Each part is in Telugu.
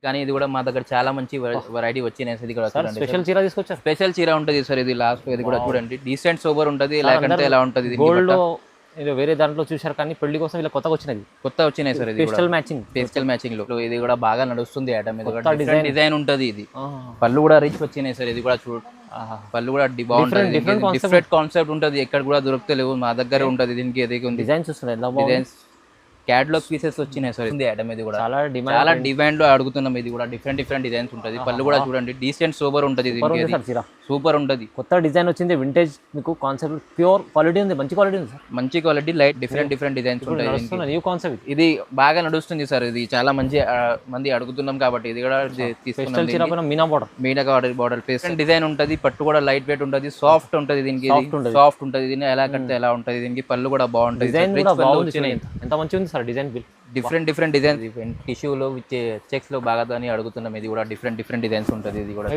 కానీ ఇది కూడా మా దగ్గర చాలా మంచి వెరైటీ వచ్చినాయి సార్. ఇది కూడా చూడండి, స్పెషల్ చీర తీసుకొచ్చారు. స్పెషల్ చీర ఉంటుంది సార్. ఇది లాస్ట్ ఇది కూడా చూడండి, డీసెంట్ సూపర్ ఉంటుంది. లేకంటే ఎలా ఉంటుంది దీనికి గోల్డ్ బట్ట? ఇది వేరే దాంట్లో చూశారు కానీ పెళ్లి కోసం ఇలా కొత్తగా వచ్చినది, కొత్త వచ్చినాయి సార్. ఇది పేస్టల్ మ్యాచింగ్, పేస్టల్ మ్యాచింగ్ లో ఇది కూడా బాగా నడుస్తుంది ఐటమ్. ఇది కూడా డిజైన్ ఉంటుంది. ఇది పళ్ళు కూడా రిచ్ వచ్చినాయి సార్. ఇది కూడా చూడు, పళ్ళు కూడా బాగుంటుంది. డిఫరెంట్ కాన్సెప్ట్ ఉంటుంది, ఎక్కడ కూడా దొరుకుతలేవు, మా దగ్గర ఉంటుంది. దీనికి ఇది డిజైన్స్ వస్తున్నాయి, డిజైన్స్ క్యాటలాగ్ పీసెస్ వచ్చినాయి సార్. ఇది ఐటమ్ ఇది కూడా చాలా డిమాండ్ లో అడుగుతున్నాం. ఇది కూడా డిఫరెంట్ డిజైన్స్ ఉంటుంది. పళ్ళు కూడా చూడండి, డీసెంట్ సూపర్ ఉంటుంది. సూపర్ ఉంటుంది, కొత్త డిజైన్ వచ్చింది, వింటేజ్ మీకు కాన్సెప్ట్, ప్యూర్ క్వాలిటీ ఉంది, మంచి క్వాలిటీ ఉంది సార్. మంచి క్వాలిటీ, లైట్ డిఫరెంట్ డిజైన్స్ ఉంటాయి. న్యూ కాన్సెప్ట్ ఇది బాగా నడుస్తుంది సార్. ఇది చాలా మంది అడుగుతున్నాం కాబట్టి ఇది కూడా తీసుకున్నాం. మీనా బార్డర్ పేస్టల్ డిజైన్ ఉంటుంది. పట్టు కూడా లైట్ వెయిట్ ఉంటుంది, సాఫ్ట్ ఉంటుంది. దీనికి సాఫ్ట్ ఉంటుంది. దీన్ని ఎలా కడితే ఎలా ఉంటుంది. దీనికి పళ్ళు కూడా బాగుంటుంది. ఎంత మంచిగా ఉంది సార్ డిజైన్. డిఫరెంట్ డిజైన్స్ టిష్యూలో చెక్స్ లో బాగా అని అడుగుతున్నాం. ఇది కూడా డిఫరెంట్ డిజైన్స్ ఉంటుంది. ఇది కూడా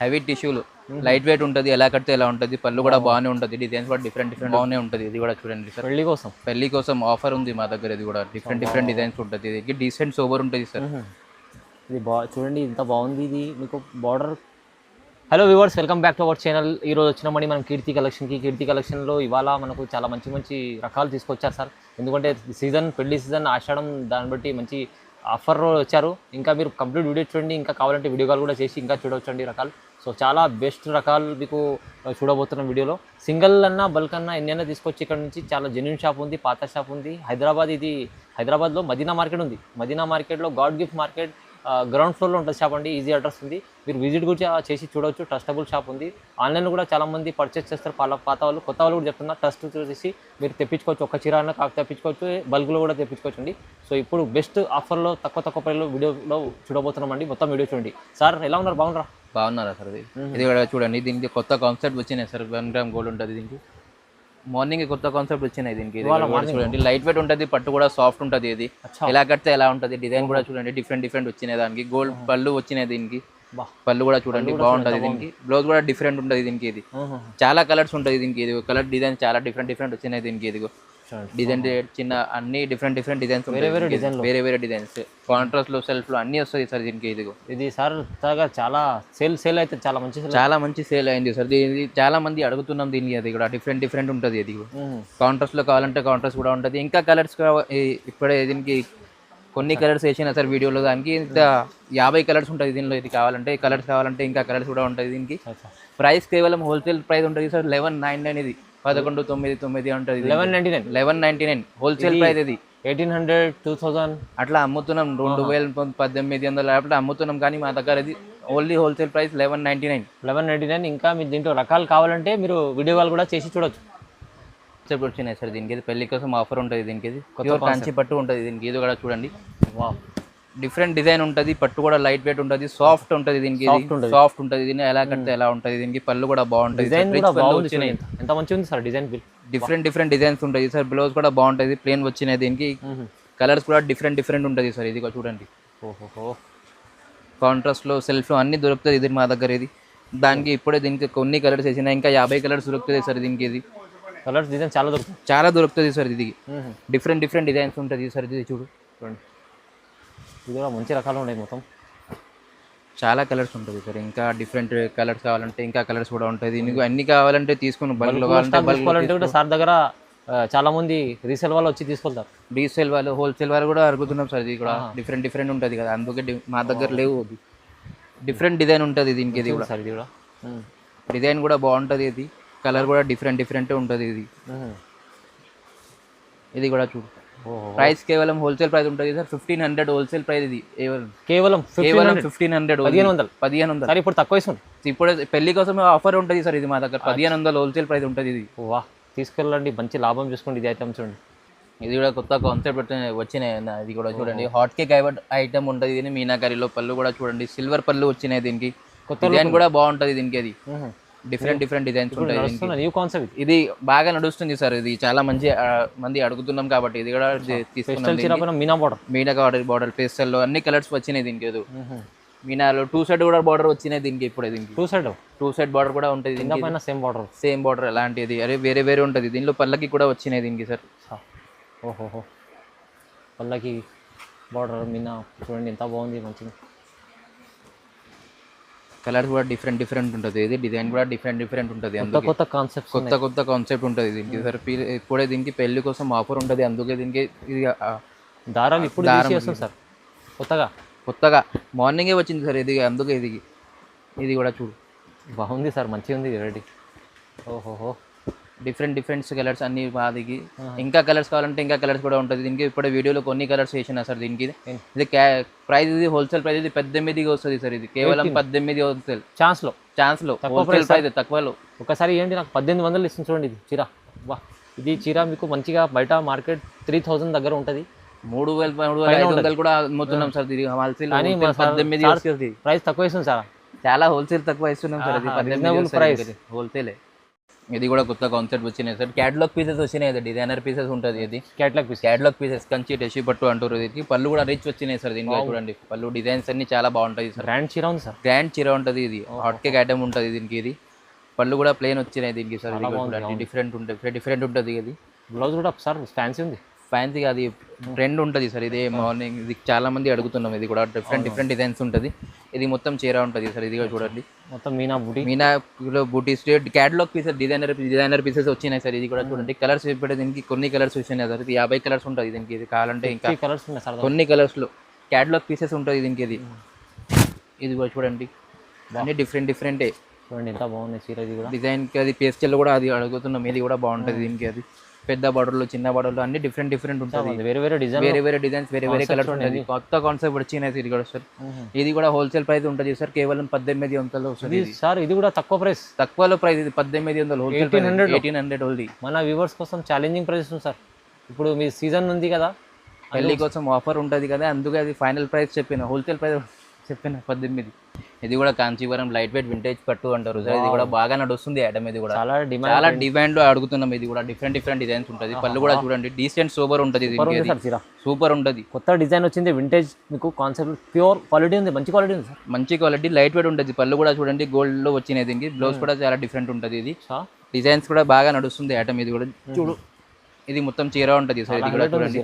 హెవీ టిష్యూలు, లైట్ వెయిట్ ఉంటుంది. ఎలా కడితే ఎలా ఉంటుంది. పళ్ళు కూడా బాగానే ఉంటుంది. డిజైన్స్ కూడా డిఫరెంట్ బాగానే ఉంటుంది. ఇది కూడా చూడండి సార్, పెళ్లి కోసం ఆఫర్ ఉంది మా దగ్గర. ఇది కూడా డిఫరెంట్ డిజైన్స్ ఉంటుంది. ఇది డీసెంట్ సూపర్ ఉంటుంది సార్. ఇది చూడండి ఎంత బాగుంది. ఇది మీకు border. Hello viewers, welcome back to our channel. ఈరోజు వచ్చినామని మనం కీర్తి కలెక్షన్లో ఇవాళ మనకు చాలా మంచి రకాలు తీసుకొచ్చారు సార్. ఎందుకంటే సీజన్, పెళ్లి సీజన్, ఆషాఢం, దాన్ని బట్టి మంచి ఆఫర్ వచ్చారు. ఇంకా మీరు కంప్లీట్ వీడియో చూడండి, ఇంకా కావాలంటే వీడియో కాల్ కూడా చేసి ఇంకా చూడవచ్చండి రకాలు. సో చాలా బెస్ట్ రకాలు మీకు చూడబోతున్న వీడియోలో. సింగిల్ అన్నా బల్క్ అన్నా ఎన్నైనా తీసుకొచ్చి ఇక్కడ నుంచి చాలా జెన్యూన్ షాప్ ఉంది, పాత షాప్ ఉంది. హైదరాబాద్లో మదీనా మార్కెట్ ఉంది. మదీనా మార్కెట్లో గాడ్ గిఫ్ట్ మార్కెట్ గ్రౌండ్ ఫ్లోర్లో ఉంటుంది షాప్ అండి. ఈజీ అడ్రస్ ఉంది, మీరు విజిట్ కూడా చేసి చూడవచ్చు. ట్రస్టబుల్ షాప్ ఉంది. ఆన్లైన్లో కూడా చాలామంది పర్చేస్ చేస్తారు, పాత వాళ్ళు, కొత్త వాళ్ళు కూడా చెప్తున్నారు. ట్రస్ట్ చేసి మీరు తెప్పించుకోవచ్చు. ఒక చీర అన్న కాకు తెప్పించుకోవచ్చు, బల్క్లో కూడా తెప్పించుకోవచ్చు అండి. సో ఇప్పుడు బెస్ట్ ఆఫర్లో తక్కువ ప్రైస్లో వీడియోలో చూడబోతున్నామండి. మొత్తం వీడియో చూడండి. సార్ ఎలా ఉన్నారు, బాగున్నారా సార్? ఇది కూడా చూడండి, దీనికి కొత్త కాన్సెప్ట్ వచ్చినాయి సార్. 1 గ్రామ్ గోల్డ్ ఉంటుంది. దీనికి మార్నింగ్ కొత్త కాన్సెప్ట్ వచ్చినాయి. దీనికి చూడండి, లైట్ వెయిట్ ఉంటుంది, పట్టు కూడా సాఫ్ట్ ఉంటుంది. ఇది ఎలా కడితే ఎలా ఉంటుంది. డిజైన్ కూడా చూడండి, డిఫరెంట్ వచ్చినాయి. దానికి గోల్డ్ పళ్ళు వచ్చినాయి. దీనికి పళ్ళు కూడా చూడండి బాగుంటుంది. దీనికి బ్లౌజ్ కూడా డిఫరెంట్ ఉంటుంది. దీనికి ఇది చాలా కలర్స్ ఉంటుంది. దీనికి ఇది కలర్ డిజైన్ చాలా డిఫరెంట్ వచ్చినాయి. దీనికి ఇది డిజైన్ చిన్న అన్ని డిఫరెంట్ డిజైన్స్, వేరే డిజైన్స్, కాంట్రాస్ట్ లో, సెల్ఫ్ లో అన్ని వస్తుంది సార్. దీనికి ఇది సార్ చాలా సేల్ అయితే చాలా మంచి సేల్ అయింది సార్. ఇది చాలా మంది అడుగుతున్నాం దీనికి. అది కూడా డిఫరెంట్ ఉంటుంది. ఇది కాంట్రాస్ట్ లో కావాలంటే కాంట్రాస్ట్ కూడా ఉంటుంది. ఇంకా కలర్స్ ఇప్పుడే దీనికి కొన్ని కలర్స్ వేసిన సార్ వీడియోలో. దానికి ఇంత 50 కలర్స్ ఉంటుంది దీనిలో. ఇది కావాలంటే కలర్స్ కావాలంటే ఇంకా కలర్స్ కూడా ఉంటుంది. దీనికి ప్రైస్ కేవలం హోల్సేల్ ప్రైస్ ఉంటుంది సార్ 1199. ఇది 1199 ఉంటుంది. 1199 హోల్సేల్ ప్రైస్. ఇది 1800 2000 అట్లా అమ్ముతున్నాం. 2800 అట్లా అమ్ముతున్నాం. కానీ మా దగ్గర ఇది ఓన్లీ హోల్సేల్ ప్రైస్ 1199. ఇంకా మీరు దీంట్లో రకాలు కావాలంటే మీరు వీడియో కాల్ కూడా చేసి చూడొచ్చు. వచ్చినాయి సార్. దీనికి పెళ్లి కోసం ఆఫర్ ఉంటుంది. దీనికి కొత్త కంచి పట్టు ఉంటుంది. దీనికి ఇది కూడా చూడండి, డిఫరెంట్ డిజైన్ ఉంటుంది. పట్టు కూడా లైట్ వెయిట్ ఉంటుంది, సాఫ్ట్ ఉంటుంది. దీనికి సాఫ్ట్ ఉంటుంది. దీన్ని ఎలా కడితే ఎలా ఉంటుంది. దీనికి పళ్ళు కూడా బాగుంటుంది. ఎంత మంచిగా ఉంది సార్ డిజైన్. డిఫరెంట్ డిజైన్స్ ఉంటుంది సార్. బ్లౌజ్ కూడా బాగుంటుంది, ప్లేన్ వచ్చినాయి. దీనికి కలర్స్ కూడా డిఫరెంట్ ఉంటుంది సార్. ఇది చూడండి, కాంట్రాస్ట్ లో, సెల్ఫ్ లో అన్ని దొరుకుతుంది. ఇది మా దగ్గర. ఇది దానికి ఇప్పుడే దీనికి కొన్ని కలర్స్ వేసినా ఇంకా 50 కలర్స్ దొరుకుతుంది సార్. దీనికి ఇది కలర్స్ డిజైన్ చాలా దొరుకుతుంది సార్. ఇది డిఫరెంట్ డిజైన్స్ ఉంటుంది సార్. ఇది చూడండి, ఇది కూడా మంచి రకాలు ఉన్నాయి. మొత్తం చాలా కలర్స్ ఉంటుంది సార్. ఇంకా డిఫరెంట్ కలర్స్ కావాలంటే ఇంకా కలర్స్ కూడా ఉంటుంది. నీకు అన్ని కావాలంటే తీసుకుని బల్క్లో కావాలంటే సార్ దగ్గర చాలా మంది రీసేల్ వాళ్ళు వచ్చి తీసుకెళ్తారు. రీసేల్ వాళ్ళు, హోల్సేల్ వాళ్ళు కూడా అడుగుతున్నాం సార్. ఇది కూడా డిఫరెంట్ ఉంటుంది కదా, అందుకే మా దగ్గర లేవు. డిఫరెంట్ డిజైన్ ఉంటుంది దీనికి. ఇది కూడా ఇది కూడా డిజైన్ కూడా బాగుంటుంది. ఇది కలర్ కూడా డిఫరెంట్ ఉంటుంది. ఇది కూడా చూడు, ప్రైస్ కేవలం హోల్సేల్ ప్రైస్ ఉంటుంది సార్ 1500 హోల్సేల్ ప్రైస్. ఇది కేవలం 1500 సార్. ఇప్పుడు తక్కువ ఇస్తుంది. ఇప్పుడు పెళ్లి కోసం ఆఫర్ ఉంటుంది సార్. ఇది మా దగ్గర 1500 హోల్సేల్ ప్రైస్ ఉంటుంది. ఇది తీసుకెళ్ళండి, మంచి లాభం చూసుకోండి. ఇది ఐటమ్ చూడండి, ఇది కూడా కొత్త కాన్సెప్ట్ వచ్చినాయి. ఇది కూడా చూడండి, హాట్ కేక్ ఐటమ్ ఉంటుంది. ఇది మీనాకరీలో పళ్ళు కూడా చూడండి, సిల్వర్ పళ్ళు వచ్చినాయి. దీనికి కొత్త డిజైన్ కూడా బాగుంటుంది. దీనికి అది డిఫరెంట్ డిజైన్స్ ఉంటాయి. New concept. ఇది బాగా నడుస్తుంది సార్. ఇది చాలా మంది అడుగుతున్నాం కాబట్టి ఇది కూడా తీసుకున్నాం. మీనా బార్డర్ పేస్టల్ లో అన్ని కలర్స్ వచ్చినాయి. దీనికి మీనాలో 2 సైడ్ కూడా బార్డర్ వచ్చినాయి. దీనికి ఇప్పుడు దీనికి 2 సైడ్ బార్డర్ కూడా ఉంటుంది. సేమ్ బార్డర్ అలాంటిది వేరే ఉంటుంది. దీనిలో పళ్ళకి కూడా వచ్చినాయి. దీనికి సార్ పళ్ళకి బార్డర్ మీనా చూడండి ఎంత బాగుంది. మంచిగా కలర్స్ కూడా డిఫరెంట్ డిఫరెంట్ ఉంటుంది, ఇది డిజైన్ కూడా డిఫరెంట్ డిఫరెంట్ ఉంటుంది, కొత్త అందుకే కొత్త కాన్సెప్ట్స్ కొత్త కొత్త కాన్సెప్ట్ ఉంటుంది దీనికి సార్. ఇప్పుడే దీనికి పెళ్లి కోసం ఆఫర్ ఉంటుంది, అందుకే దీనికి ఇది దారాలు ఇప్పుడు దారం చేస్తాం సార్ కొత్తగా. కొత్తగా మార్నింగే వచ్చింది సార్ ఇది, అందుకే ఇది కూడా చూడు బాగుంది సార్, మంచిగా ఉంది రెడీ. ఓహోహో, డిఫరెంట్ డిఫరెంట్ కలర్స్ అన్ని బాదికి. ఇంకా కలర్స్ కావాలంటే ఇంకా కలర్స్ కూడా ఉంటుంది దీనికి. ఇప్పుడు వీడియోలో కొన్ని కలర్స్ వేసిన సార్ దీనికి. ఇది ప్రైస్ ఇది హోల్సేల్ ప్రైస్, ఇది 18 వస్తుంది సార్, ఇది కేవలం 18 హోల్సేల్ ఛాన్స్లో హోల్సేల్ ప్రైస్ తక్కువలో. ఒకసారి ఏంటి నాకు 1800 ఇస్తుంది చూడండి ఇది చీర. వా, ఇది చీర మీకు మంచిగా బయట మార్కెట్ 3000 దగ్గర ఉంటుంది, 3500 కూడా అమ్ముతున్నాం సార్ ఇది హోల్సేల్. కానీ 18 వస్తుంది, ప్రైస్ తక్కువ ఇస్తుంది సార్, చాలా హోల్సేల్ తక్కువ ఇస్తున్నాం సార్, ఇది 18 ప్రైస్ హోల్సేలే. ఇది కూడా కొత్త కాన్సెప్ట్ వచ్చినాయి సార్, క్యాటలాగ్ పీసెస్ వచ్చినాయి, అది డిజైనర్ పీసెస్ ఉంటుంది, ఇది క్యాటలాగ్ పీసెస్ కంచి టెషి పట్టు అంటారు. ఇది పళ్ళు కూడా రిచ్ వచ్చినాయి సార్ దీనిలో చూడండి, పళ్ళు డిజైన్స్ అన్ని చాలా బాగుంటాయి సార్. గ్రాండ్ చీర ఉంది సార్, గ్రాండ్ చీర ఉంటుంది, ఇది హాట్ కేక్ ఐటమ్ ఉంటుంది దీనికి. ఇది పళ్ళు కూడా ప్లెయిన్ వచ్చినాయి దీనికి సార్, డిఫరెంట్ ఉంటుంది. ఇది బ్లౌజ్ కూడా సార్ ఫ్యాన్సీ ఉంది, ఫ్యాన్సీ అది ట్రెండ్ ఉంటుంది సార్. ఇది మార్నింగ్ ఇది చాలా మంది అడుగుతున్నాం, ఇది కూడా డిఫరెంట్ డిజైన్స్ ఉంటుంది. ఇది మొత్తం చీర ఉంటుంది సార్, ఇది కూడా చూడండి మొత్తం మీనా బూటీస్ క్యాటలాగ్ పీసెస్ డిజైనర్ పీసెస్ వచ్చినాయి సార్. ఇది కూడా చూడండి కలర్స్ ఇప్పుడు దీనికి కొన్ని కలర్స్ వచ్చినాయి సార్, ఇది 50 కలర్స్ ఉంటుంది దీనికి. ఇది కావాలంటే ఇంకా కలర్స్ ఉన్నాయి సార్, కొన్ని కలర్స్లో క్యాటలాగ్ పీసెస్ ఉంటుంది దీనికి. ఇది కూడా చూడండి అన్ని డిఫరెంటే చూడండి ఎంత బాగుంది చీర. ఇది కూడా డిజైన్కి అది పేస్టల్ కూడా అది అడుగుతున్నాం, ఇది కూడా బాగుంటుంది దీనికి. అది పెద్ద బార్డర్లు చిన్న బార్డర్లు అన్ని డిఫరెంట్ ఉంటుంది, వేరే డిజైన్స్ వేరే కలర్స్ ఉంటుంది. కొత్త కాన్సెప్ట్ వచ్చినాయి ఇది కూడా సార్. ఇది కూడా హోల్సేల్ ప్రైస్ ఉంటుంది సార్, కేవలం 1800 వస్తుంది సార్. ఇది కూడా తక్కువలో ప్రైస్, ఇది 1800 హోల్సేల్ 1800 ఓన్లీ. మన వ్యూవర్స్ కోసం ఛాలెంజింగ్ ప్రైస్ ఉంది సార్, ఇప్పుడు మీ సీజన్ ఉంది కదా, పెళ్లి కోసం ఆఫర్ ఉంటుంది కదా, అందుకే అది ఫైనల్ ప్రైస్ చెప్పిన, హోల్సేల్ ప్రైస్ చెప్పిన 18. ఇది కూడా కాంచీవరం లైట్ వెయిట్ వింటేజ్ పట్టు అంటారు సార్, ఇది కూడా బాగా నడుస్తుంది ఐటమ్. ఇది కూడా చాలా డిమాండ్ లో అడుగుతున్నాం, ఇది కూడా డిఫరెంట్ డిజైన్స్ ఉంటుంది. పళ్ళు కూడా చూడండి డీసెంట్ సూపర్ ఉంటుంది, సూపర్ ఉంటుంది. కొత్త డిజైన్ వచ్చింది, వింటేజ్ మీకు కాన్సెప్ట్ ప్యూర్ క్వాలిటీ ఉంది, మంచి క్వాలిటీ ఉంది సార్, మంచి క్వాలిటీ లైట్ వెయిట్ ఉంటుంది. పళ్ళు కూడా చూడండి గోల్డ్ లో వచ్చినాయి దీనికి. బ్లౌజ్ కూడా చాలా డిఫరెంట్ ఉంటుంది, ఇది డిజైన్స్ కూడా బాగా నడుస్తుంది ఐటమ్. ఇది కూడా చూడు, ఇది మొత్తం చీర ఉంటుంది సార్. ఇది కూడా చూడండి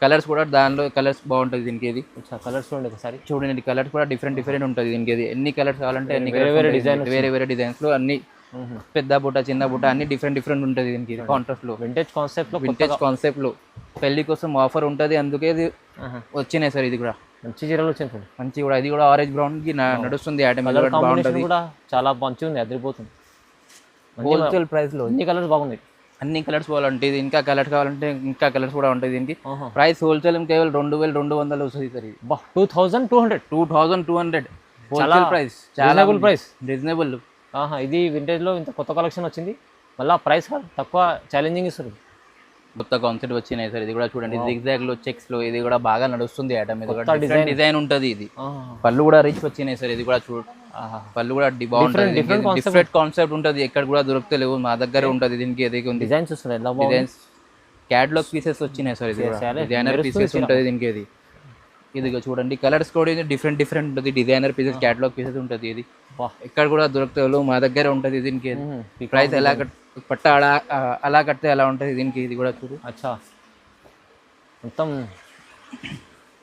కలర్స్ కూడా దానిలో కలర్స్ బాగుంటుంది దీనికి. ఇది కలర్స్ చూడండి ఒకసారి చూడండి, కలర్స్ కూడా డిఫరెంట్ ఉంటుంది దీనికి. ఇది ఎన్ని కలర్స్ కావాలంటే అన్ని వేరే డిజైన్స్ లో అన్ని పెద్ద బుట్ట చిన్న బుట్ట అన్ని డిఫరెంట్ ఉంటుంది దీనికి. కాంట్రాస్ట్ లో వింటేజ్ కాన్సెప్ట్ లో పెళ్లి కోసం ఆఫర్ ఉంటుంది, అందుకే ఇది వచ్చినాయి సార్. ఇది కూడా మంచి చీరలు వచ్చింది, మంచి కూడా. ఇది కూడా ఆరెంజ్ బ్రౌన్ కి నడుస్తుంది ఐటమ్, బాగుంటుంది కూడా చాలా మంచిగా ఉంది, అదిరిపోతుంది. హోల్సేల్ ప్రైస్ లో అన్ని కలర్స్ బాగున్నాయి, అన్ని కలర్స్ కావాలంటే ఇది ఇంకా కలర్స్ కావాలంటే ఇంకా కలర్స్ కూడా ఉంటాయి దీనికి. ప్రైస్ హోల్సేల్ కేవలం 2200 వస్తుంది సార్. ఇది 2200 హోల్సేల్ ప్రైస్, చాలా రీజనబుల్. ఇది వింటేజ్ లో ఇంత కొత్త కలెక్షన్ వచ్చింది, మళ్ళీ ప్రైస్ తక్కువ, ఛాలెంజింగ్ ఇస్తారు. కొత్త కాన్సెప్ట్ వచ్చినాయి సార్. ఇది కూడా చూడండి జిగ్జాగ్ లో చెక్స్ లో, ఇది కూడా బాగా నడుస్తుంది ఐటమ్. ఇది కూడా డిజైన్ ఉంటుంది. ఇది పళ్ళు కూడా రిచ్ వచ్చినాయి సార్. ఇది కూడా చూడు, పళ్ళు కూడా బాగుంటుంది, డిఫరెంట్ కాన్సెప్ట్ ఉంటుంది, ఎక్కడ కూడా దొరుకుతలేవు, మా దగ్గర ఉంటుంది దీనికి. డిజైన్స్ క్యాటలాగ్ పీసెస్ వచ్చినాయి సార్. ఇది డిజైనర్ పీసెస్ ఉంటుంది దీనికి. ఇది చూడండి కలర్స్ కూడా డిఫరెంట్ ఉంటుంది, డిజైనర్ పీసెస్ క్యాటలాగ్ పీసెస్ ఉంటుంది. ఇది ఎక్కడ కూడా దొరుకుతలేవు, మా దగ్గర ఉంటుంది దీనికి. ప్రైస్ ఎలా పట్ట అలా కడితే ఎలా ఉంటుంది దీనికి. ఇది కూడా చూడు, అచ్చా మొత్తం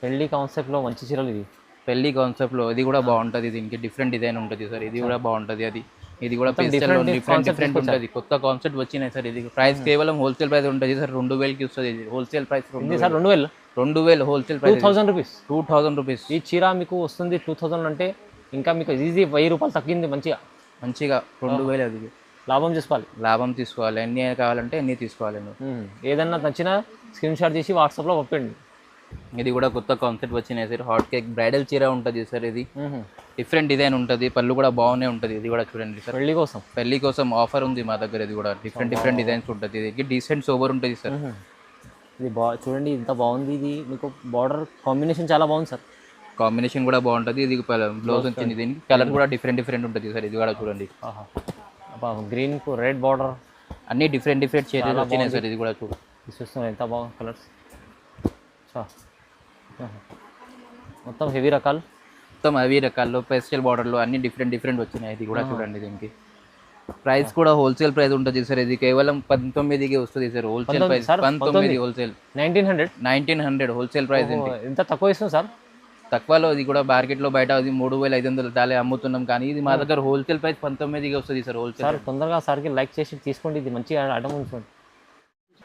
పెళ్లి కాన్సెప్ట్లో మంచి చీరలు. ఇది పెళ్లి కాన్సెప్ట్లో ఇది కూడా బాగుంటుంది దీనికి, డిఫరెంట్ డిజైన్ ఉంటుంది సార్. ఇది కూడా బాగుంటుంది. ఇది కూడా డిఫరెంట్ ఉంటుంది, కొత్త కాన్సెప్ట్ వచ్చినాయి సార్. ఇది ప్రైస్ కేవలం హోల్సేల్ ప్రైస్ ఉంటుంది సార్, 2000కి వస్తుంది. ఇది wholesale price 2000 wholesale price, 2000 rupees. ఈ చీర మీకు వస్తుంది 2000 అంటే ఇంకా మీకు ఈజీ 1000 రూపాయలు తగ్గింది మంచిగా 2000. అది లాభం తీసుకోవాలి, ఎన్ని కావాలంటే ఎన్ని తీసుకోవాలి. ఏదన్నా నచ్చినా స్క్రీన్ షాట్ తీసి వాట్సాప్లో పంపండి. ఇది కూడా కొత్త కాన్సెప్ట్ వచ్చినాయి సార్. హాట్ కేక్ బ్రైడల్ చీర ఉంటుంది సార్. ఇది డిఫరెంట్ డిజైన్ ఉంటుంది, పళ్ళు కూడా బాగానే ఉంటుంది. ఇది కూడా చూడండి సార్, పెళ్లి కోసం ఆఫర్ ఉంది మా దగ్గర. ఇది కూడా డిఫరెంట్ డిజైన్స్ ఉంటుంది, ఇది డీసెంట్ సోబర్ ఉంటుంది సార్. ఇది చూడండి ఎంత బాగుంది. ఇది మీకు బార్డర్ కాంబినేషన్ చాలా బాగుంది సార్, కాంబినేషన్ కూడా బాగుంటుంది. ఇది బ్లౌజ్ వచ్చింది, దీనికి కలర్ కూడా డిఫరెంట్ ఉంటుంది సార్. ఇది కూడా చూడండి, గ్రీన్ కు రెడ్ బార్డర్ అన్ని డిఫరెంట్ షేడ్స్ వచ్చినాయి సార్. ఇది కూడా చూస్తున్నాం ఎంత బాగుంది కలర్స్. మొత్తం హెవీ రకాల్లో పేస్టల్ బార్డర్లో అన్ని డిఫరెంట్ వచ్చినాయి. ఇది కూడా చూడండి, దీనికి ప్రైస్ కూడా హోల్సేల్ ప్రైస్ ఉంటుంది సార్. ఇది కేవలం 19కి వస్తుంది sir, wholesale price 19 wholesale 1900 wholesale price. ఎంత తక్కువ ఇస్తుంది సార్, తక్కువలో ఇది కూడా మార్కెట్లో బయట అది 3,500 తాలే అమ్ముతున్నాం, కానీ ఇది మా దగ్గర హోల్సేల్ ప్రైస్ 19కి వస్తుంది సార్ హోల్సేల్. సార్ తొందరగా సార్కి లైక్ చేసి తీసుకోండి, ఇది మంచి ఐటమ్ ఉంచుకోండి.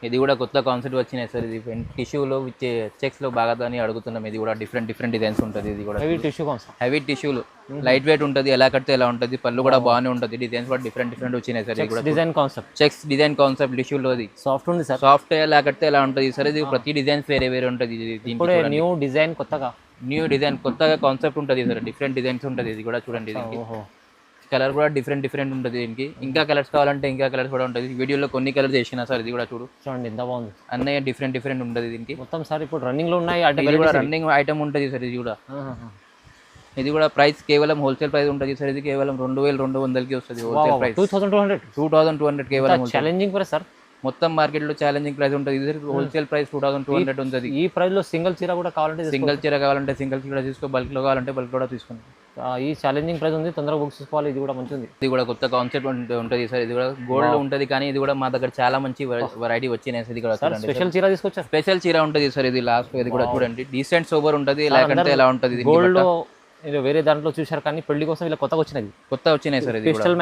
ఇది కూడా కొత్త కాన్సెప్ట్ వచ్చినాయి సార్. ఇది టిష్యూలో విత్ చెక్స్లో బాగా అని అడుగుతున్నాం. ఇది కూడా డిఫరెంట్ డిజైన్స్ ఉంటుంది. ఇది కూడా హెవీ టిష్యూ కాన్సెప్ట్, హెవీ టిష్యూలు, లైట్ వెయిట్ ఉంటుంది, ఎలా కడితే ఎలా ఉంటుంది, పళ్ళు కూడా బాగానే ఉంటుంది. డిజైన్స్ కూడా డిఫరెంట్ వచ్చినాయి సార్. ఇది కూడా design concept, checks design concept టిష్యూలో అది సాఫ్ట్ ఉంది సార్. సాఫ్ట్ ఎలా కడితే ఎలా ఉంటుంది సార్. ఇది ప్రతి డిజైన్స్ వేరే ఉంటుంది. ఇప్పుడు న్యూ డిజైన్ కొత్తగా కొత్తగా కాన్సెప్ట్ ఉంటుంది సార్. డిఫరెంట్ డిజైన్స్ ఉంటుంది. ఇది కూడా చూడండి, దీనికి కలర్ కూడా డిఫరెంట్ ఉంటుంది. దీనికి ఇంకా కలర్స్ కావాలంటే ఇంకా కలర్స్ కూడా ఉంటుంది. వీడియోలో కొన్ని కలర్స్ చేసిన సార్. ఇది కూడా చూడండి ఎంత బాగుంది, అన్నయ్య డిఫరెంట్ ఉంటుంది దీనికి మొత్తం సార్. ఇప్పుడు రన్నింగ్ లో ఉన్నాయి, ఇది కూడా రన్నింగ్ ఐటమ్ ఉంటుంది సార్. ఇది కూడా ప్రైస్ కేవలం హోల్సేల్ ప్రైస్ ఉంటుంది సార్. ఇది కేవలం 2,200కి వస్తుంది హోల్సేల్ ప్రైస్. 2,200 కేవలం ఛాలెంజింగ్ ప్రైస్ సార్. మొత్తం మార్కెట్ లో ఛాలెంజింగ్ ప్రైస్ ఉంటుంది. ఇది హోల్సేల్ ప్రైస్ 2,200 ఉంటుంది. ఈ ప్రైస్ లో సింగిల్ చీర కూడా కావాలంటే సింగిల్ చీర తీసుకో, బల్క్ లో కావాలంటే బల్క్ కూడా తీసుకోండి. ఈ ఛాలెంజింగ్ ప్రైస్ ఉంది, తొందరగా బుక్ చేసుకోవాలి. ఇది కూడా మంచిది. ఇది కూడా కొత్త కాన్సెప్ట్ ఉంటుంది సార్. ఇది కూడా గోల్డ్ లో ఉంటుంది, కానీ ఇది కూడా మా దగ్గర చాలా మంచి వెరైటీ వచ్చినాయి సార్. ఇది కూడా స్పెషల్ చీర తీసుకొచ్చారు, స్పెషల్ చీర ఉంటుంది సార్. ఇది లాస్ట్ ఇది కూడా చూడండి, డీసెంట్ సోబర్ ఉంటుంది. లేకంటే ఎలా ఉంటుంది గోల్డ్ ఇది వేరే దాంట్లో చూశారు, కానీ పెళ్లి కోసం ఇలా కొత్తగా వచ్చినది, వచ్చినాయి సార్. ఇది పేస్టల్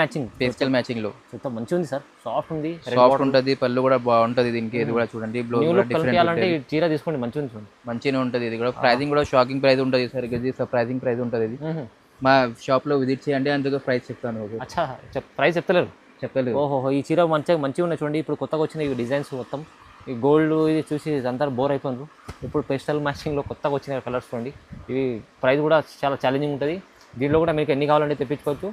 మ్యాచింగ్ లో మంచిగా ఉంది సార్. సాఫ్ట్ ఉంది, సాఫ్ట్ ఉంటుంది, పళ్ళు కూడా బాగుంటుంది దీనికి. ఇది కూడా చూడండి, చీర తీసుకోండి, మంచిగా ఉంటుంది. ఇది కూడా ప్రైసింగ్ కూడా షాకింగ్ ప్రైస్ ఉంటుంది సార్. ఇది సర్ప్రైజింగ్ ప్రైస్ ఉంటుంది. ఇది మా షాప్ లో విజిట్ చేయండి, అందుకు ప్రైస్ చెప్తాను. ప్రైస్ చెప్పలేదు. ఓహో, ఈ చీర మంచిగా ఉన్నాయి చూడండి. ఇప్పుడు కొత్తగా వచ్చిన ఈ డిజైన్స్ మొత్తం ఈ గోల్డ్ ఇది చూసి అంతా బోర్ అయిపోయింది. ఇప్పుడు పేస్టల్ మ్యాచింగ్లో కొత్తగా వచ్చిన కలర్స్ చూడండి. ఇవి ప్రైస్ కూడా చాలా ఛాలెంజింగ్ ఉంటుంది. దీంట్లో కూడా మీకు ఎన్ని కావాలంటే తెప్పించుకోవచ్చు.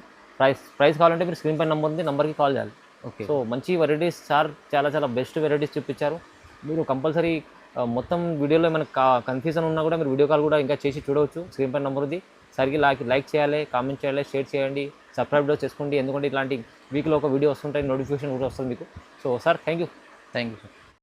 ప్రైస్ కావాలంటే మీరు స్క్రీన్ పైన నెంబర్ ఉంది, నెంబర్కి కాల్ చేయాలి. ఓకే, సో మంచి వెరైటీస్ సార్, చాలా బెస్ట్ వెరైటీస్ చూపించారు. మీరు కంపల్సరీ మొత్తం వీడియోలో మనకు కన్ఫ్యూజన్ ఉన్నా కూడా మీరు వీడియో కాల్ కూడా ఇంకా చేసి చూడవచ్చు. స్క్రీన్ పైన నెంబర్ ఉంది. సరికి లైక్ చేయాలి, కామెంట్ చేయాలి, షేర్ చేయండి, సబ్స్క్రైబ్ కూడా చేసుకోండి. ఎందుకంటే ఇలాంటి వీక్లో ఒక వీడియో వస్తుంటాయి, నోటిఫికేషన్ కూడా వస్తుంది మీకు. So sir thank you sir.